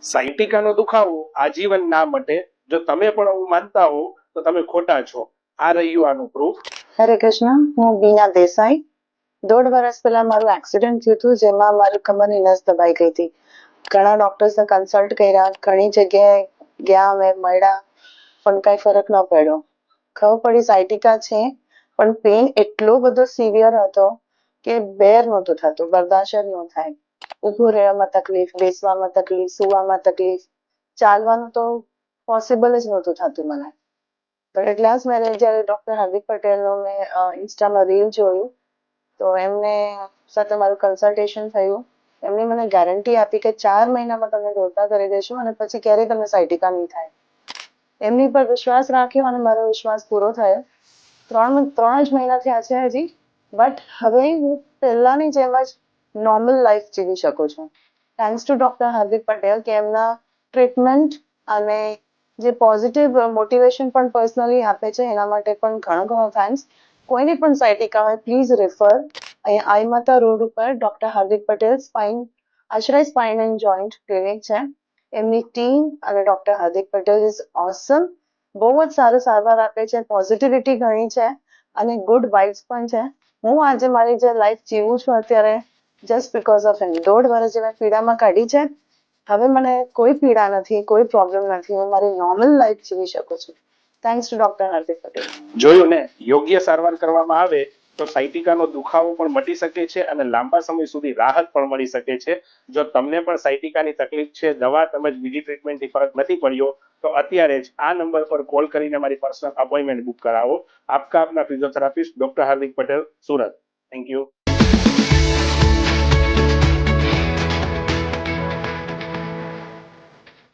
સાયટિકાનો દુખાવો આજીવન ના મટે. જો તમે પણ એવું માનતા હો તો તમે ખોટા છો. આ રહ્યું આનું પ્રૂફ. હરે કૃષ્ણ, હું બીના દેસાઈ. 1.5 વર્ષ પહેલા મારું એક્સિડન્ટ થયું હતું, જેમાં મારી કમરની નસ દબાઈ ગઈ હતી. ઘણા ડોક્ટર્સને કન્સલ્ટ કર્યા, ઘણી જગ્યાએ ગયા, મેં મળ્યા, પણ કઈ ફરક ન પડ્યો. ખબર પડી સાયટિકા છે, પણ પેઇન એટલો બધો સિવિયર હતો કે બેર નહોતું થતું, બરદાશ્ત જ ન થાય. ઊભું રહેવામાં તકલીફ, બેસવામાં તકલીફ, સુવામાં તકલીફ, ચાલવાનું તો પોસિબલ જ નહોતું થતું મને. તો એટલા જ મેં જ્યારે ડૉક્ટર હાર્દિક પટેલનું મેં ઇન્સ્ટામાં રીલ જોયું, તો એમને સાથે મારું કન્સલ્ટેશન થયું. એમણે મને ગેરંટી આપી કે 4 મહિનામાં તમને દોડતા કરી દેશું અને પછી ક્યારેય તમને સાયટિકા નહીં થાય. એમની પર વિશ્વાસ રાખ્યો અને મારો વિશ્વાસ પૂરો થયો. 3 જ મહિના થયા છે હજી, બટ હવે હું પહેલાની જેમ જ નોર્મલ લાઈફ જીવી શકું છું. Thanks to doctor Hardik Patel કે એમના ટ્રીટમેન્ટ અને જે પોઝિટિવ મોટિવેશન પણ પર્સનલી આપે છે, એના માટે પણ ઘણો થેન્ક્સ. કોઈને પણ સાયટિકા હોય, પ્લીઝ રેફર. અહીંયા આઈ માતા રોડ ઉપર ડૉક્ટર હાર્દિક પટેલ આશ્રય સ્પાઇન એન્ડ જોઈન્ટ ક્લિનિક છે. એમની ટીમ અને ડૉક્ટર હાર્દિક પટેલ ઇઝ ઓસમ. બહુ જ સારું સારવાર આપે છે, પોઝિટિવિટી ઘણી છે અને ગુડ વાઇબ્સ પણ છે. હું આજે મારી જે લાઈફ જીવું છું અત્યારે જસ્ટ બીકોઝ ઓફ એમ. 1.5 વર્ષ જે મેં પીડામાં કાઢી છે, હવે મને કોઈ પીડા નથી, કોઈ પ્રોબ્લેમ નથી. હું મારી નોર્મલ લાઈફ જીવી શકું છું. Thanks to doctor Hardik Patel. જોયું ને, યોગ્ય સારવાર કરવામાં આવે તો સાયટિકાનો દુખાવો પણ મટી શકે છે અને લાંબા સમય સુધી રાહત પણ મળી શકે છે. જો તમને પણ સાયટિકાની તકલીફ છે, દવા તેમજ બીજી ટ્રીટમેન્ટથી ફરક નથી પડ્યો, તો અત્યારે જ આ નંબર પર કોલ કરીને મારી પર્સનલ અપોઇન્ટમેન્ટ બુક કરાવો. આપના physiotherapist doctor Hardik Patel, Surat. Thank you.